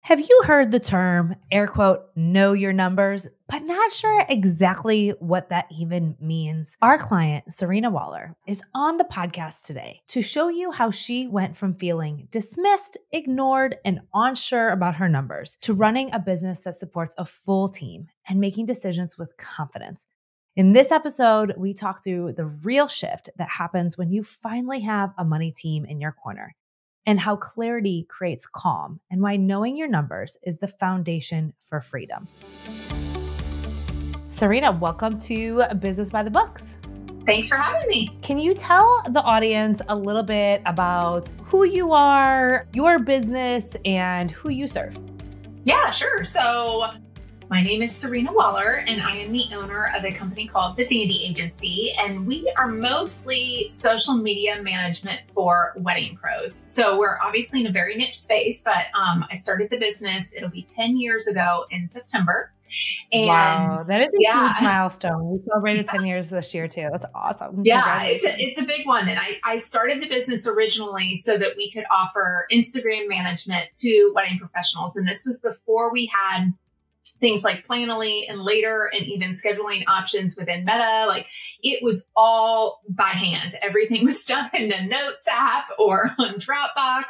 Have you heard the term, air quote, know your numbers, but not sure exactly what that even means? Our client, Serena Waller, is on the podcast today to show you how she went from feeling dismissed, ignored, and unsure about her numbers to running a business that supports a full team and making decisions with confidence. In this episode, we talk through the real shift that happens when you finally have a money team in your corner, and how clarity creates calm, and why knowing your numbers is the foundation for freedom. Serena, welcome to Business by the Books. Thanks for having me. Can you tell the audience a little bit about who you are, your business, and who you serve? Yeah, sure. So my name is Serena Waller, and I am the owner of a company called The Dandy Agency, and we are mostly social media management for wedding pros. So we're obviously in a very niche space, but I started the business, it'll be 10 years ago in September. And wow, that is a huge milestone. We celebrated 10 years this year too. That's awesome. Yeah, it's a big one. And I started the business originally so that we could offer Instagram management to wedding professionals. And this was before we had things like Planoly and later, and even scheduling options within Meta. Like, it was all by hand. Everything was done in a Notes app or on Dropbox.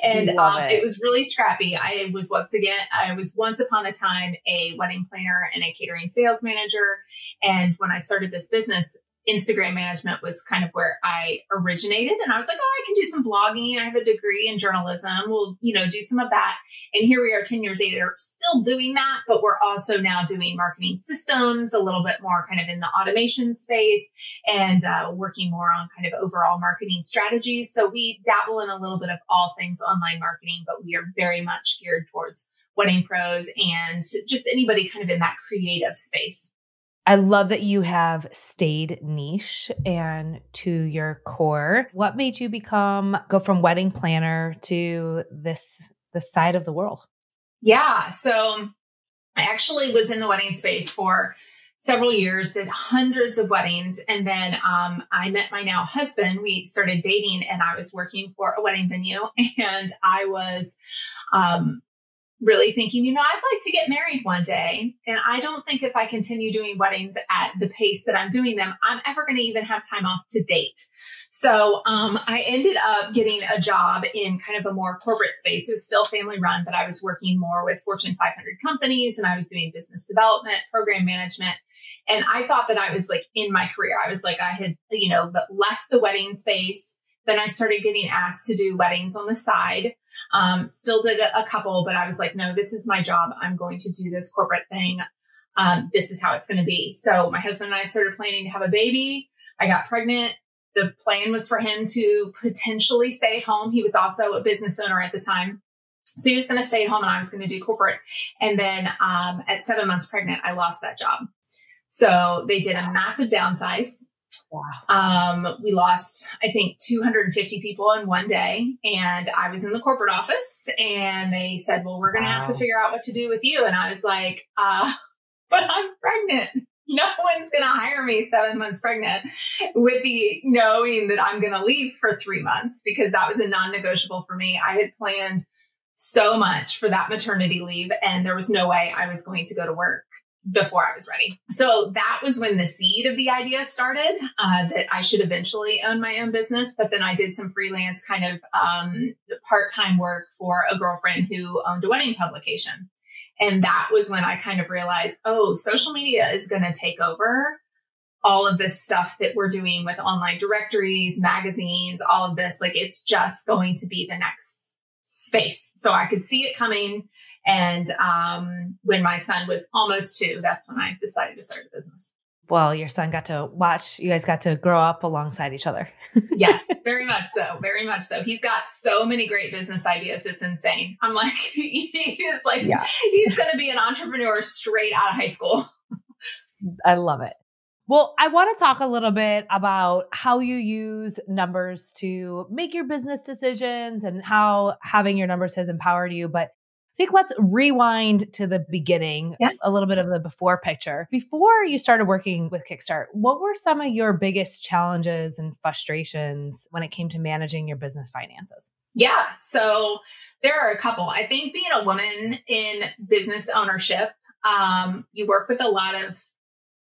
And it was really scrappy. I was once upon a time a wedding planner and a catering sales manager. And when I started this business, Instagram management was kind of where I originated. And I was like, oh, I can do some blogging. I have a degree in journalism. We'll, do some of that. And here we are 10 years later, still doing that, but we're also now doing marketing systems, a little bit more kind of in the automation space, and working more on kind of overall marketing strategies. So we dabble in a little bit of all things online marketing, but we are very much geared towards wedding pros and just anybody kind of in that creative space. I love that you have stayed niche and to your core. What made you go from wedding planner to this side of the world? Yeah. So I actually was in the wedding space for several years, did hundreds of weddings. And then I met my now husband. We started dating and I was working for a wedding venue, and I was really thinking, I'd like to get married one day. And I don't think if I continue doing weddings at the pace that I'm doing them, I'm ever going to even have time off to date. So I ended up getting a job in kind of a more corporate space. It was still family run, but I was working more with Fortune 500 companies, and I was doing business development, program management. And I thought that I was like in my career. I was like, I had, left the wedding space. Then I started getting asked to do weddings on the side. Still did a couple, but I was like, no, this is my job. I'm going to do this corporate thing. This is how it's going to be. So my husband and I started planning to have a baby. I got pregnant. The plan was for him to potentially stay at home. He was also a business owner at the time. So he was going to stay at home and I was going to do corporate. And then, at 7 months pregnant, I lost that job. So they did a massive downsize. Wow. We lost, I think, 250 people in one day. And I was in the corporate office and they said, well, we're going to have to figure out what to do with you. And I was like, but I'm pregnant. No one's going to hire me 7 months pregnant with the knowing that I'm going to leave for 3 months, because that was a non-negotiable for me. I had planned so much for that maternity leave, and there was no way I was going to go to work before I was ready. So that was when the seed of the idea started, that I should eventually own my own business. But then I did some freelance kind of part-time work for a girlfriend who owned a wedding publication. And that was when I kind of realized, social media is going to take over all of this stuff that we're doing with online directories, magazines, all of this. Like, it's just going to be the next space. So I could see it coming. And when my son was almost 2, that's when I decided to start a business. Well, your son got to watch, you guys got to grow up alongside each other. Yes, very much so. Very much so. He's got so many great business ideas. It's insane. I'm like, he's going to be an entrepreneur straight out of high school. I love it. Well, I want to talk a little bit about how you use numbers to make your business decisions and how having your numbers has empowered you. But I think let's rewind to the beginning, a little bit of the before picture. Before you started working with Kickstart, what were some of your biggest challenges and frustrations when it came to managing your business finances? Yeah. So There are a couple. I think being a woman in business ownership, you work with a lot of,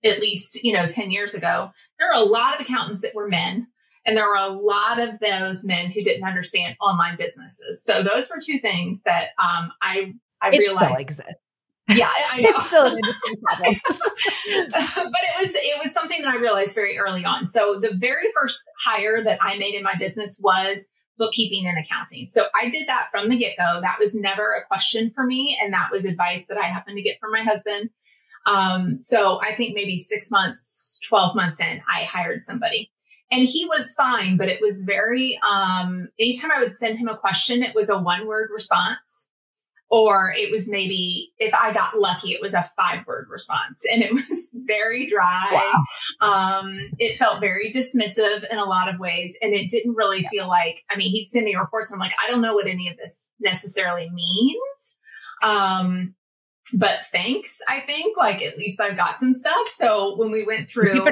at least, 10 years ago, there are a lot of accountants that were men. And there were a lot of those men who didn't understand online businesses. So those were two things that I realized. Still exists. Yeah, I know. It's still an interesting problem. But it was something that I realized very early on. So the very first hire that I made in my business was bookkeeping and accounting. So I did that from the get-go. That was never a question for me. And that was advice that I happened to get from my husband. So I think maybe 6 months, 12 months in, I hired somebody. And he was fine, but it was very, anytime I would send him a question, it was a 1-word response, or it was maybe, if I got lucky, it was a 5-word response, and it was very dry. Wow. It felt very dismissive in a lot of ways. And it didn't really feel like, he'd send me reports and I'm like, I don't know what any of this necessarily means. But thanks, I think, like, at least I've got some stuff. So when we went through,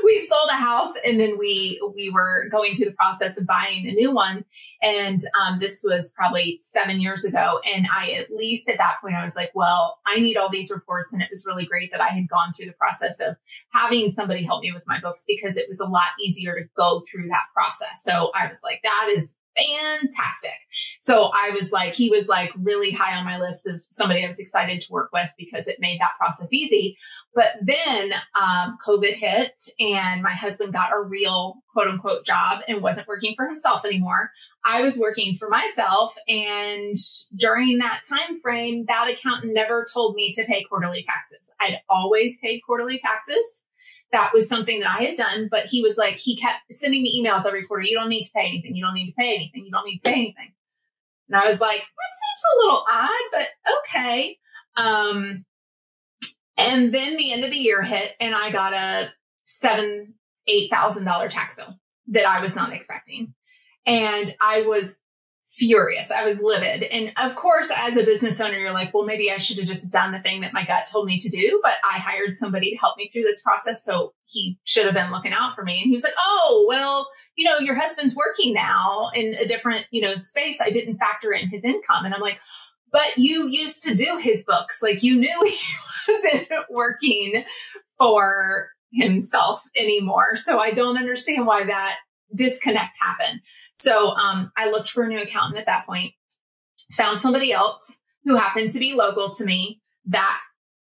we sold a house, and then we were going through the process of buying a new one. And this was probably 7 years ago. And at least at that point, I was like, well, I need all these reports. And it was really great that I had gone through the process of having somebody help me with my books, because it was a lot easier to go through that process. So I was like, that is fantastic. So he was like really high on my list of somebody I was excited to work with, because it made that process easy. But then COVID hit, and my husband got a real quote unquote job and wasn't working for himself anymore. I was working for myself. And during that time frame, that accountant never told me to pay quarterly taxes. I'd always paid quarterly taxes. That was something that I had done, but he was like, he kept sending me emails every quarter. You don't need to pay anything. You don't need to pay anything. You don't need to pay anything. And I was like, that seems a little odd, but okay. And then the end of the year hit, and I got a $8,000 tax bill that I was not expecting. And I was furious. I was livid. And of course, as a business owner, you're like, well, maybe I should have just done the thing that my gut told me to do. But I hired somebody to help me through this process. So he should have been looking out for me. And he was like, oh, well, your husband's working now in a different, space. I didn't factor in his income. And I'm like, but you used to do his books. Like, you knew he wasn't working for himself anymore. So I don't understand why that disconnect happened. So I looked for a new accountant at that point, found somebody else who happened to be local to me. That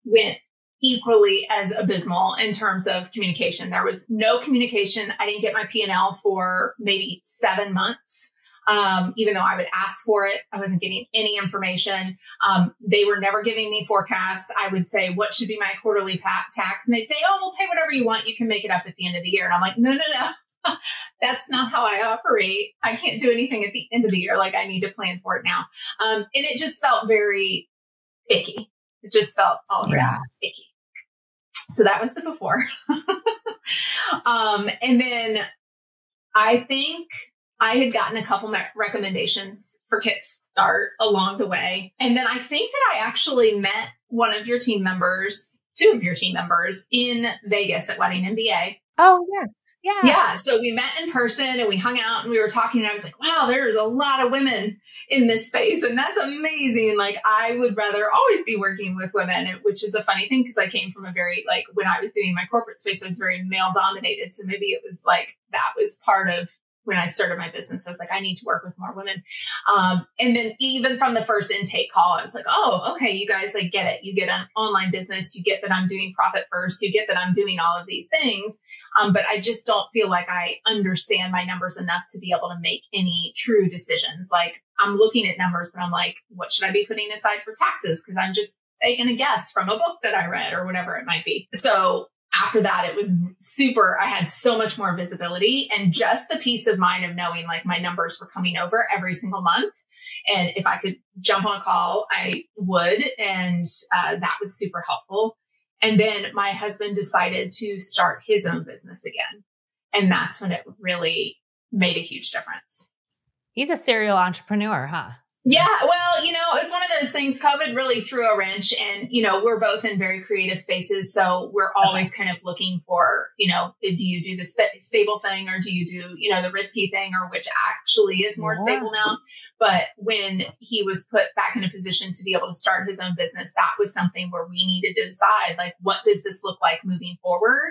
went equally as abysmal in terms of communication. There was no communication. I didn't get my P&L for maybe 7 months. Even though I would ask for it, I wasn't getting any information. They were never giving me forecasts. I would say, what should be my quarterly tax? And they'd say, oh, we'll pay whatever you want. You can make it up at the end of the year. And I'm like, no. That's not how I operate. I can't do anything at the end of the year. Like, I need to plan for it now. And it just felt very icky. It just felt all around icky. So that was the before. And then I think I had gotten a couple recommendations for Kickstart along the way. And then I think that I actually met one of your team members, 2 of your team members, in Vegas at Wedding MBA. Oh, yes. Yeah. So we met in person and we hung out and we were talking, and I was like, wow, there's a lot of women in this space. And that's amazing. Like, I would rather always be working with women, which is a funny thing, because I came from a very, like, when I was doing my corporate space, I was very male dominated. So maybe it was like, that was part of when I started my business. I was like, I need to work with more women. And then even from the first intake call, I was like, oh, okay, you guys like get it. You get an online business. You get that I'm doing profit first. You get that I'm doing all of these things. But I just don't feel like I understand my numbers enough to be able to make any true decisions. Like, I'm looking at numbers, but I'm like, what should I be putting aside for taxes? Because I'm just taking a guess from a book that I read or whatever it might be. So after that, it was super. I had so much more visibility and just the peace of mind of knowing like my numbers were coming over every single month. And if I could jump on a call, I would. And that was super helpful. And then my husband decided to start his own business again. And that's when it really made a huge difference. He's a serial entrepreneur, huh? Yeah. Well, it's one of those things. COVID really threw a wrench, and, we're both in very creative spaces. So we're always kind of looking for, do you do the stable thing, or do you do, the risky thing, or which actually is more stable now? But when he was put back in a position to be able to start his own business, that was something where we needed to decide, like, what does this look like moving forward?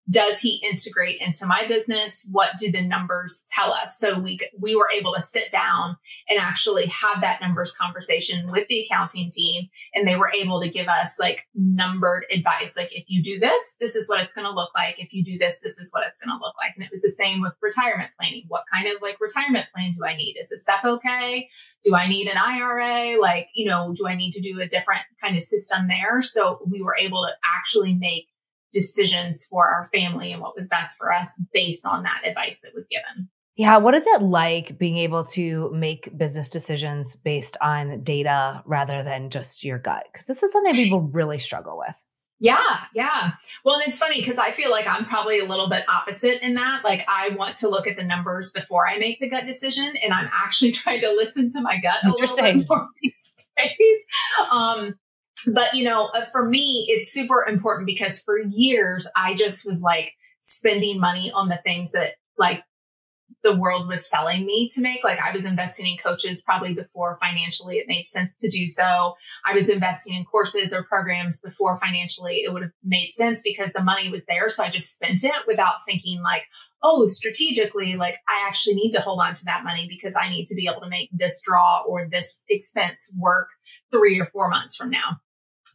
Does he integrate into my business? What do the numbers tell us? So we were able to sit down and actually have that numbers conversation with the accounting team. And they were able to give us like numbered advice. Like, if you do this, this is what it's going to look like. If you do this, this is what it's going to look like. And it was the same with retirement planning. What kind of like retirement plan do I need? Is a SEP okay? Do I need an IRA? Like, do I need to do a different kind of system there? So we were able to actually make decisions for our family and what was best for us based on that advice that was given. Yeah. What is it like being able to make business decisions based on data rather than just your gut? Because this is something people really struggle with. Yeah. Well, and it's funny because I feel like I'm probably a little bit opposite in that. Like, I want to look at the numbers before I make the gut decision, and I'm actually trying to listen to my gut a little bit more these days. But for me, it's super important because for years I just was like spending money on the things that like the world was selling me to make. Like, I was investing in coaches probably before financially it made sense to do so. I was investing in courses or programs before financially it would have made sense because the money was there. So I just spent it without thinking like, oh, strategically, like I actually need to hold on to that money because I need to be able to make this draw or this expense work 3 or 4 months from now.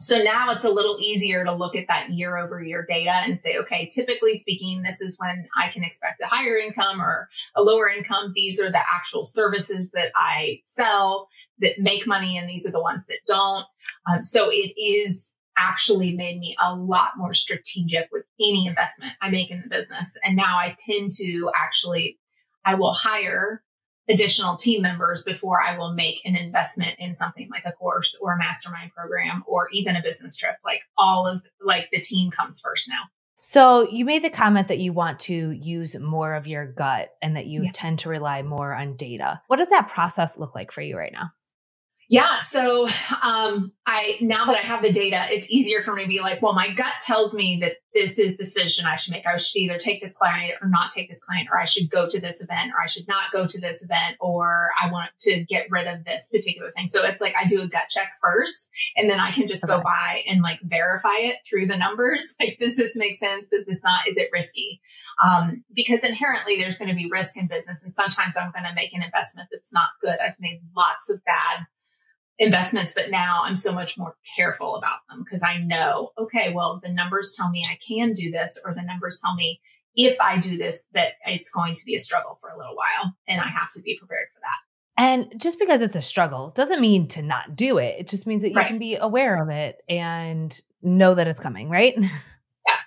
So now it's a little easier to look at that year over year data and say, okay, typically speaking, this is when I can expect a higher income or a lower income. These are the actual services that I sell that make money, and these are the ones that don't. So it is actually made me a lot more strategic with any investment I make in the business. And now I tend to I will hire additional team members before I will make an investment in something like a course or a mastermind program or even a business trip. Like, all of the team comes first now. So you made the comment that you want to use more of your gut and that you tend to rely more on data. What does that process look like for you right now? Yeah. So now that I have the data, it's easier for me to be like, well, my gut tells me that this is the decision I should make. I should either take this client or not take this client, or I should go to this event, or I should not go to this event, or I want to get rid of this particular thing. So it's like I do a gut check first, and then I can just go by and like verify it through the numbers. Like, does this make sense? Does this not? Is it risky? Because inherently there's going to be risk in business. And sometimes I'm going to make an investment that's not good. I've made lots of bad investments, but now I'm so much more careful about them because I know, okay, well, the numbers tell me I can do this, or the numbers tell me if I do this, that it's going to be a struggle for a little while, and I have to be prepared for that. And just because it's a struggle doesn't mean to not do it. It just means that you can be aware of it and know that it's coming, right?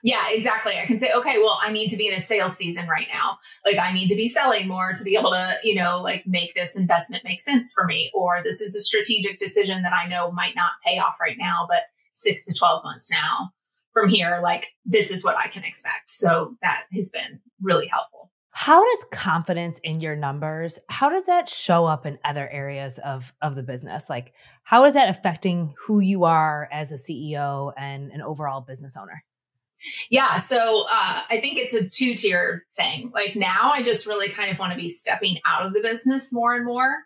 Yeah, exactly. I can say, okay, well, I need to be in a sales season right now. Like, I need to be selling more to be able to, like make this investment make sense for me. Or this is a strategic decision that I know might not pay off right now, but 6 to 12 months now from here, like, this is what I can expect. So that has been really helpful. How does confidence in your numbers, how does that show up in other areas of the business? Like, how is that affecting who you are as a CEO and an overall business owner? Yeah. So I think it's a 2-tiered thing. Like, now I just really kind of want to be stepping out of the business more and more,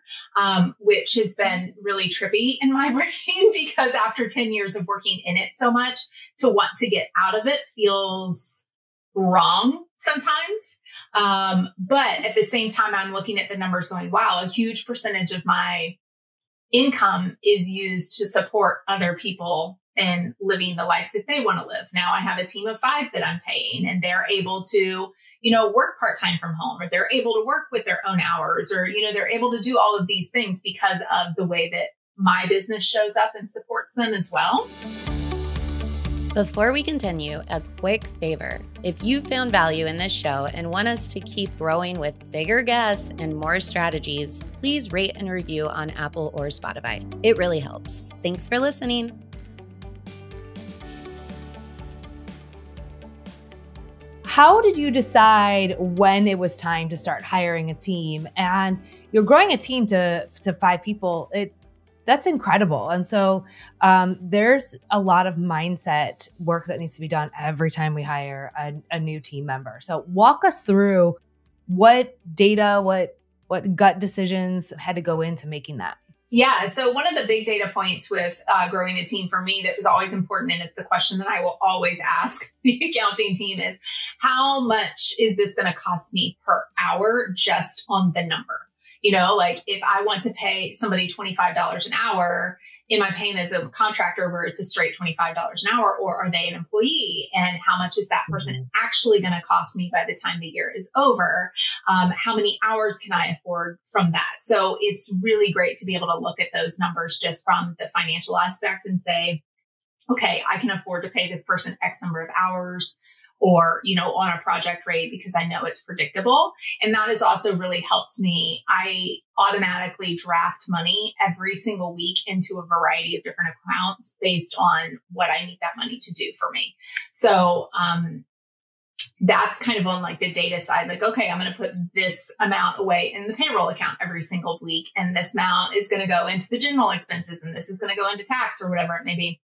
which has been really trippy in my brain because after 10 years of working in it so much, to want to get out of it feels wrong sometimes. But at the same time, I'm looking at the numbers going, wow, a huge percentage of my income is used to support other people and living the life that they want to live. Now I have a team of 5 that I'm paying, and they're able to, work part-time from home, or they're able to work with their own hours, or, they're able to do all of these things because of the way that my business shows up and supports them as well. Before we continue, a quick favor. If you found value in this show and want us to keep growing with bigger guests and more strategies, please rate and review on Apple or Spotify. It really helps. Thanks for listening. How did you decide when it was time to start hiring a team? And you're growing a team to 5 people. That's incredible. And so there's a lot of mindset work that needs to be done every time we hire a new team member. So walk us through what data, what gut decisions had to go into making that. Yeah. So one of the big data points with growing a team for me that was always important, and it's the question that I will always ask the accounting team, is how much is this going to cost me per hour just on the number? You know, like if I want to pay somebody $25 an hour, am I paying as a contractor where it's a straight $25 an hour, or are they an employee? And how much is that person actually going to cost me by the time the year is over? How many hours can I afford from that? So it's really great to be able to look at those numbers just from the financial aspect and say, okay, I can afford to pay this person X number of hours, or, you know, on a project rate because I know it's predictable. And that has also really helped me. I automatically draft money every single week into a variety of different accounts based on what I need that money to do for me. So, that's kind of on like the data side, like, okay, I'm going to put this amount away in the payroll account every single week. And this amount is going to go into the general expenses, and this is going to go into tax or whatever it may be.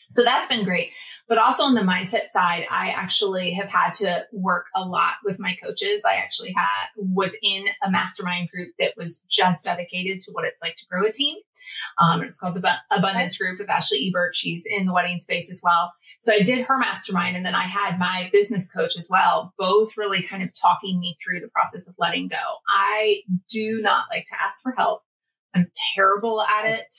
So that's been great. But also on the mindset side, I actually have had to work a lot with my coaches. I actually was in a mastermind group that was just dedicated to what it's like to grow a team. It's called the Abundance Group with Ashley Ebert. She's in the wedding space as well. So I did her mastermind, and then I had my business coach as well, both really kind of talking me through the process of letting go. I do not like to ask for help. I'm terrible at it.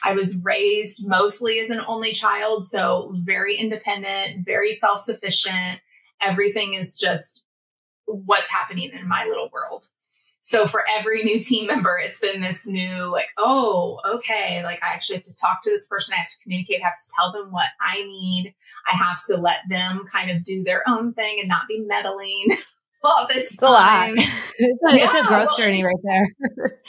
I was raised mostly as an only child, so very independent, very self-sufficient. Everything is just what's happening in my little world. So for every new team member, it's been this new, like, oh, okay, like I actually have to talk to this person. I have to communicate. I have to tell them what I need. I have to let them kind of do their own thing and not be meddling all the time. It's a lot. It's a growth journey right there.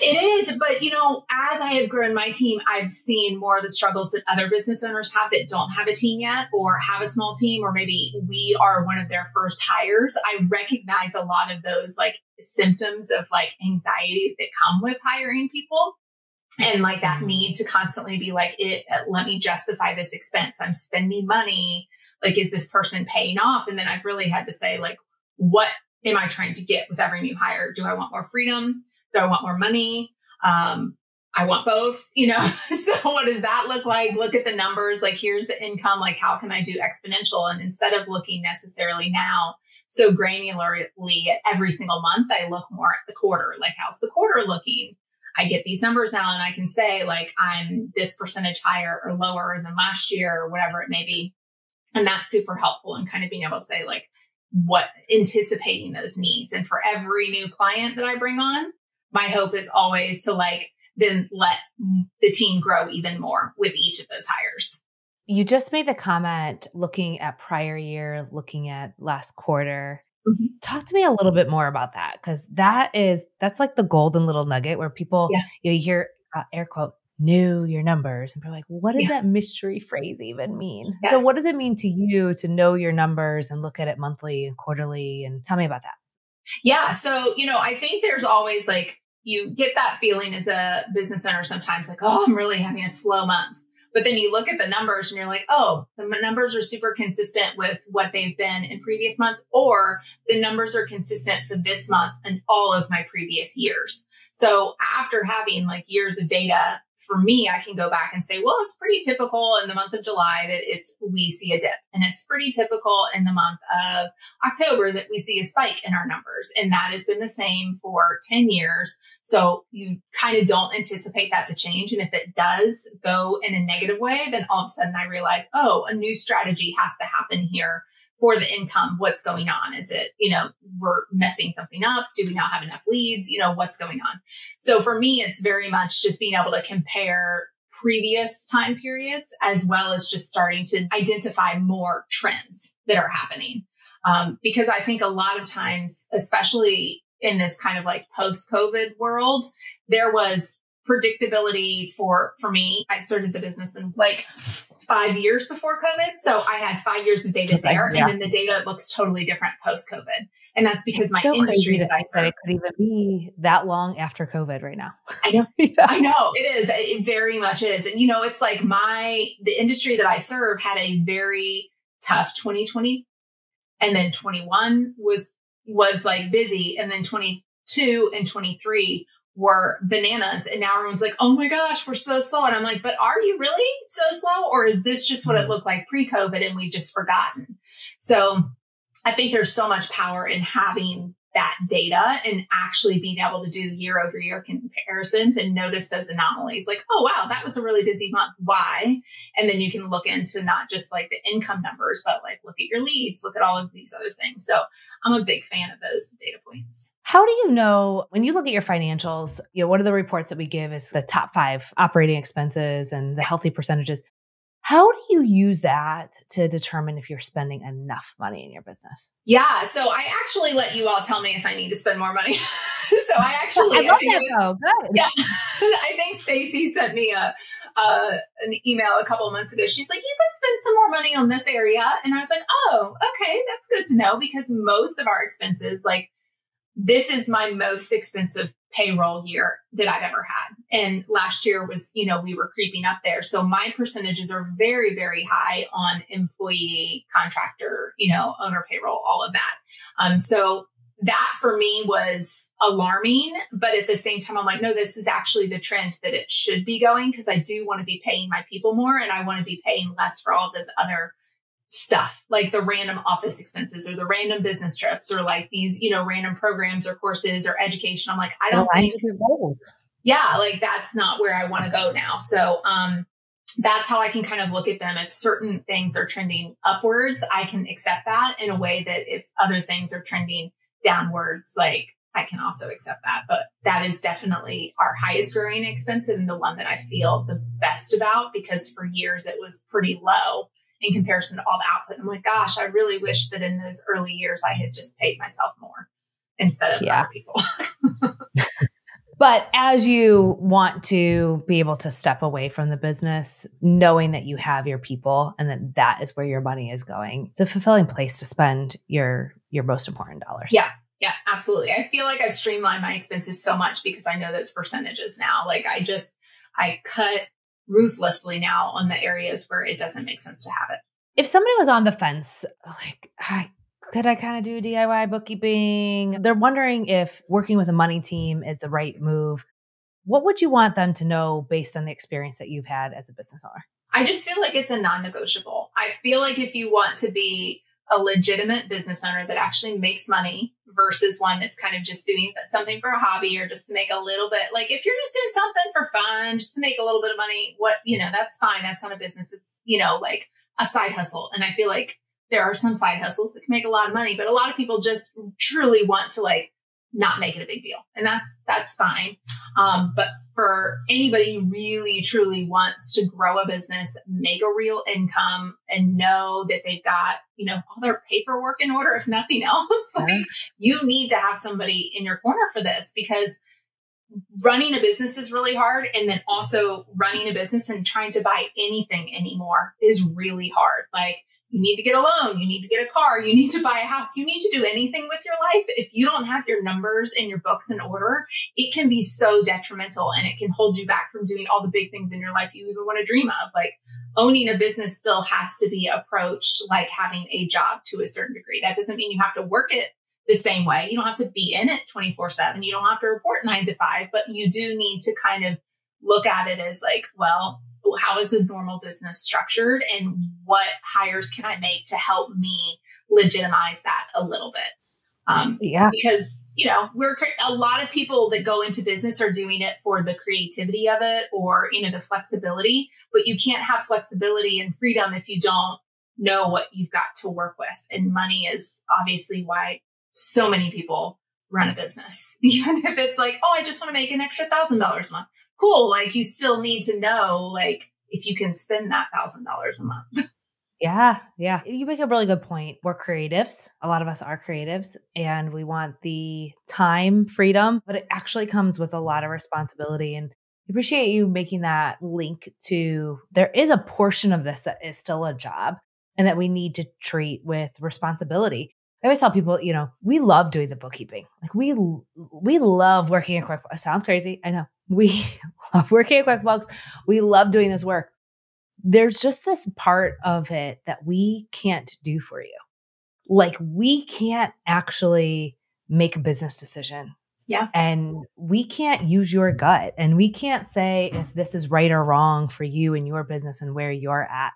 It is. But, you know, as I have grown my team, I've seen more of the struggles that other business owners have that don't have a team yet, or have a small team, or maybe we are one of their first hires. I recognize a lot of those like symptoms of like anxiety that come with hiring people. And like that need to constantly be like, let me justify this expense. I'm spending money. Like, is this person paying off? And then I've really had to say, like, what am I trying to get with every new hire? Do I want more freedom? Do I want more money? I want both, you know? So what does that look like? Look at the numbers. Like, here's the income. Like, how can I do exponential? And instead of looking necessarily now so granularly at every single month, I look more at the quarter. Like, how's the quarter looking? I get these numbers now, and I can say, like, I'm this percentage higher or lower than last year or whatever it may be. And that's super helpful in kind of being able to say, like, what anticipating those needs. And for every new client that I bring on, my hope is always to like then let the team grow even more with each of those hires. You just made the comment looking at prior year, looking at last quarter. Mm-hmm. Talk to me a little bit more about that, because that's like the golden little nugget where people, you hear air quote, know your numbers. And we're like, what does that mystery phrase even mean? Yes. So what does it mean to you to know your numbers and look at it monthly and quarterly? And tell me about that. Yeah. So, you know, I think there's always like, you get that feeling as a business owner sometimes like, oh, I'm really having a slow month. But then you look at the numbers and you're like, oh, the numbers are super consistent with what they've been in previous months, or the numbers are consistent for this month and all of my previous years. So after having like years of data, for me, I can go back and say, well, it's pretty typical in the month of July that we see a dip. And it's pretty typical in the month of October that we see a spike in our numbers. And that has been the same for 10 years. So you kind of don't anticipate that to change. And if it does go in a negative way, then all of a sudden I realize, oh, a new strategy has to happen here for the income. What's going on? Is it, you know, we're messing something up? Do we not have enough leads? You know, what's going on? So for me, it's very much just being able to compare previous time periods, as well as just starting to identify more trends that are happening. Because I think a lot of times, especially in this kind of like post-COVID world, there was predictability for me. I started the business in like 5 years before COVID. So I had 5 years of data there. And then the data looks totally different post-COVID. And that's because my industry that I serve. It could even be that long after COVID right now. I know. I know it is. It very much is. And, it's like the industry that I serve had a very tough 2020. And then 21 was like busy. And then 22 and 23 were bananas. And now everyone's like, oh my gosh, we're so slow. And I'm like, but are you really so slow? Or is this just what it looked like pre-COVID and we've just forgotten? So I think there's so much power in having that data and actually being able to do year over year comparisons and notice those anomalies. Like, oh, wow, that was a really busy month. Why? And then you can look into not just like the income numbers, but like look at your leads, look at all of these other things. So I'm a big fan of those data points. How do you know when you look at your financials, one of the reports that we give is the top 5 operating expenses and the healthy percentages. How do you use that to determine if you're spending enough money in your business? Yeah. So I actually let you all tell me if I need to spend more money. So I actually, Good. Yeah. I think Stacy sent me an email a couple of months ago. She's like, you could spend some more money on this area. And I was like, oh, okay. That's good to know because most of our expenses, like this is my most expensive payroll year that I've ever had. And last year was, we were creeping up there. So my percentages are very, very high on employee, contractor, owner payroll, all of that. So that for me was alarming, but at the same time, I'm like, no, this is actually the trend that it should be going because I do want to be paying my people more and I want to be paying less for all this other stuff like the random office expenses or the random business trips or like these, random programs or courses or education. I'm like, I don't think, like that's not where I want to go now. So, that's how I can kind of look at them. If certain things are trending upwards, I can accept that in a way that if other things are trending downwards, like I can also accept that. But that is definitely our highest growing expense and the one that I feel the best about because for years it was pretty low in comparison to all the output. I'm like, gosh, I really wish that in those early years, I had just paid myself more instead of other people. But as you want to be able to step away from the business, knowing that you have your people and that is where your money is going, it's a fulfilling place to spend your most important dollars. Yeah. Yeah, absolutely. I feel like I've streamlined my expenses so much because I know those percentages now. Like I cut ruthlessly now on the areas where it doesn't make sense to have it. If somebody was on the fence, like, could I kind of do DIY bookkeeping? They're wondering if working with a money team is the right move. What would you want them to know based on the experience that you've had as a business owner? I just feel like it's a non-negotiable. I feel like if you want to be a legitimate business owner that actually makes money versus one that's kind of just doing something for a hobby or just to make a little bit, like if you're just doing something for fun, just to make a little bit of money, that's fine. That's not a business. It's, like a side hustle. And I feel like there are some side hustles that can make a lot of money, but a lot of people just truly want to like not make it a big deal. And that's fine. But for anybody who really, truly wants to grow a business, make a real income and know that they've got, all their paperwork in order, if nothing else, like you need to have somebody in your corner for this because running a business is really hard. And then also running a business and trying to buy anything anymore is really hard. Like you need to get a loan, you need to get a car, you need to buy a house, you need to do anything with your life. If you don't have your numbers and your books in order, it can be so detrimental and it can hold you back from doing all the big things in your life you even want to dream of. Like owning a business still has to be approached like having a job to a certain degree. That doesn't mean you have to work it the same way. You don't have to be in it 24/7. You don't have to report 9 to 5, but you do need to kind of look at it as like, well, how is a normal business structured and what hires can I make to help me legitimize that a little bit? Because, we're a lot of people that go into business are doing it for the creativity of it or, the flexibility, but you can't have flexibility and freedom if you don't know what you've got to work with. And money is obviously why so many people run a business, even if it's like, oh, I just want to make an extra $1,000 a month. Cool. Like you still need to know, like, if you can spend that $1,000 a month. Yeah. Yeah. You make a really good point. We're creatives. A lot of us are creatives and we want the time freedom, but it actually comes with a lot of responsibility. And appreciate you making that link to there is a portion of this that is still a job and that we need to treat with responsibility. I always tell people, we love doing the bookkeeping. Like we love working at QuickBooks. It sounds crazy. I know. We love working at QuickBooks. We love doing this work. There's just this part of it that we can't do for you. Like we can't actually make a business decision. Yeah. And we can't use your gut and we can't say if this is right or wrong for you and your business and where you're at.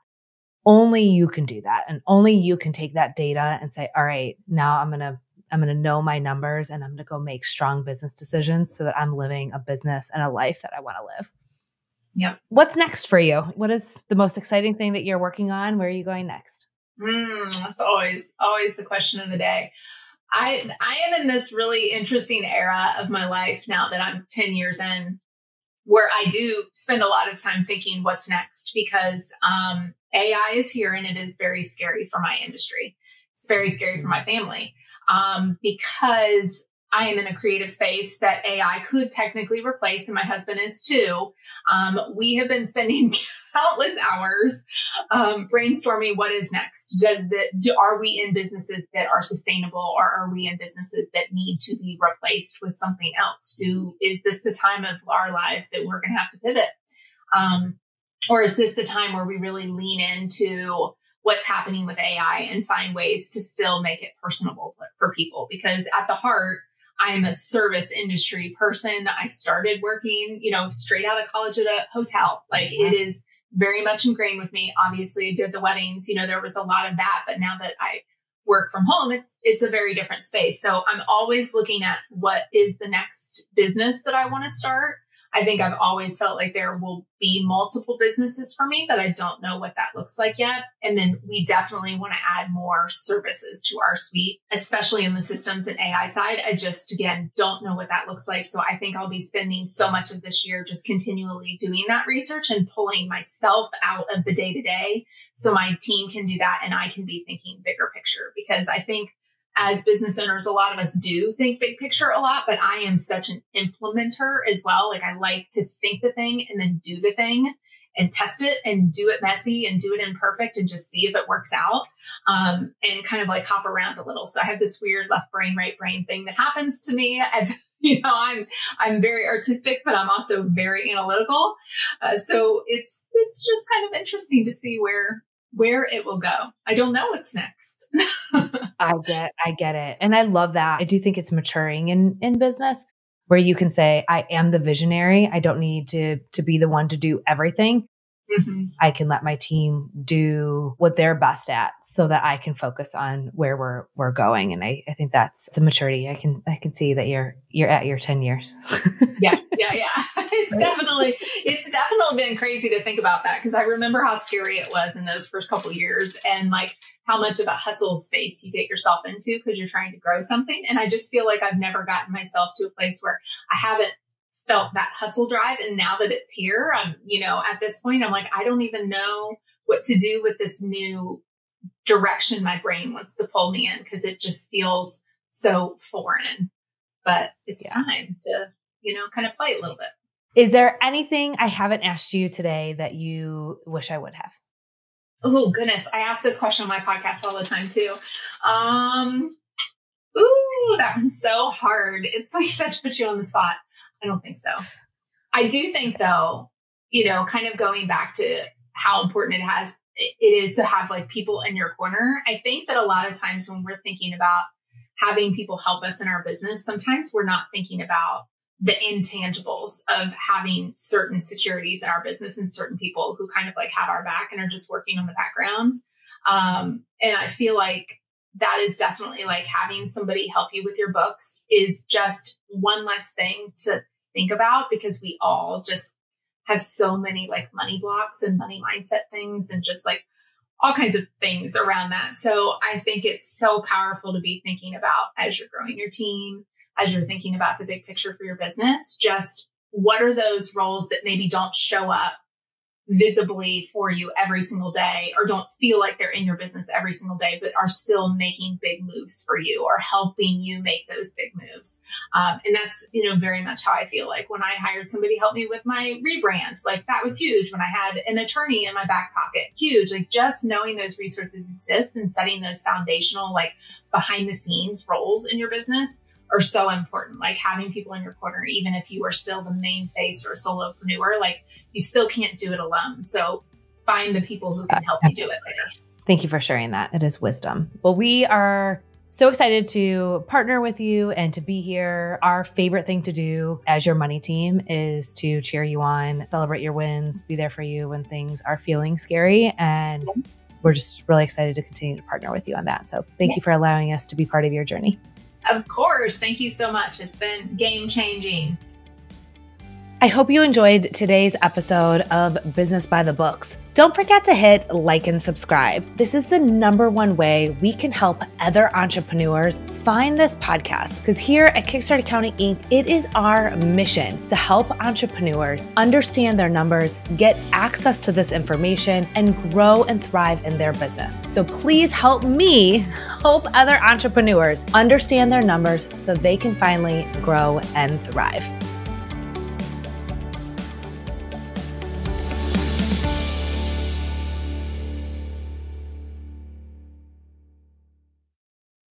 Only you can do that. And only you can take that data and say, all right, now I'm going to know my numbers and I'm going to go make strong business decisions so that I'm living a business and a life that I want to live. Yep. What's next for you? What is the most exciting thing that you're working on? Where are you going next? That's always the question of the day. I am in this really interesting era of my life now that I'm 10 years in, where I do spend a lot of time thinking what's next, because AI is here and it is very scary for my industry. It's very scary for my family because I am in a creative space that AI could technically replace, and my husband is too. We have been spending countless hours brainstorming what is next. Are we in businesses that are sustainable, or are we in businesses that need to be replaced with something else? Is this the time of our lives that we're going to have to pivot? Or is this the time where we really lean into what's happening with AI and find ways to still make it personable for people? Because at the heart, I am a service industry person. I started working, straight out of college at a hotel. Like it is very much ingrained with me. Obviously I did the weddings, there was a lot of that, but now that I work from home, it's a very different space. So I'm always looking at what is the next business that I want to start. I think I've always felt like there will be multiple businesses for me, but I don't know what that looks like yet. And then we definitely want to add more services to our suite, especially in the systems and AI side. I just, again, don't know what that looks like. So I think I'll be spending so much of this year just continually doing that research and pulling myself out of the day to day so my team can do that and I can be thinking bigger picture. Because I think as business owners, a lot of us do think big picture a lot, but I am such an implementer as well. Like I like to think the thing and then do the thing and test it and do it messy and do it imperfect and just see if it works out. And kind of like hop around a little. So I have this weird left brain, right brain thing that happens to me. I'm very artistic, but I'm also very analytical. So it's just kind of interesting to see where it will go. I don't know what's next. I get it. And I love that. I do think it's maturing in business where you can say, I am the visionary. I don't need to be the one to do everything. Mm-hmm. I can let my team do what they're best at so that I can focus on where we're going. And I think that's the maturity. I can see that you're at your 10 years. Yeah. It's definitely been crazy to think about that, because I remember how scary it was in those first couple of years and like how much of a hustle space you get yourself into because you're trying to grow something. And I just feel like I've never gotten myself to a place where I haven't felt that hustle drive. And now that it's here, I'm, at this point, I'm like, I don't even know what to do with this new direction my brain wants to pull me in, because it just feels so foreign. But it's time to, kind of play a little bit. Is there anything I haven't asked you today that you wish I would have? Oh, goodness. I ask this question on my podcast all the time too. That one's so hard. It's like such put you on the spot. I don't think so. I do think though, kind of going back to how important it is to have like people in your corner. I think that a lot of times when we're thinking about having people help us in our business, sometimes we're not thinking about the intangibles of having certain securities in our business and certain people who kind of like have our back and are just working on the background. And I feel like that is definitely like having somebody help you with your books is just one less thing to think about, because we all just have so many like money blocks and money mindset things and just like all kinds of things around that. So I think it's so powerful to be thinking about as you're growing your team, as you're thinking about the big picture for your business, just what are those roles that maybe don't show up visibly for you every single day, or don't feel like they're in your business every single day, but are still making big moves for you or helping you make those big moves. And that's, very much how I feel like when I hired somebody to help me with my rebrand, like that was huge. When I had an attorney in my back pocket, huge. Like just knowing those resources exist and setting those foundational, like behind the scenes roles in your business are so important. Like having people in your corner, even if you are still the main face or a solopreneur, like you still can't do it alone. So find the people who can help you do it later. Thank you for sharing that. It is wisdom. Well, we are so excited to partner with you and to be here. Our favorite thing to do as your money team is to cheer you on, celebrate your wins, be there for you when things are feeling scary. And we're just really excited to continue to partner with you on that. So thank you for allowing us to be part of your journey. Of course. Thank you so much. It's been game changing. I hope you enjoyed today's episode of Business by the Books. Don't forget to hit like and subscribe. This is the #1 way we can help other entrepreneurs find this podcast, because here at Kickstart Accounting Inc., it is our mission to help entrepreneurs understand their numbers, get access to this information, and grow and thrive in their business. So please help me help other entrepreneurs understand their numbers so they can finally grow and thrive.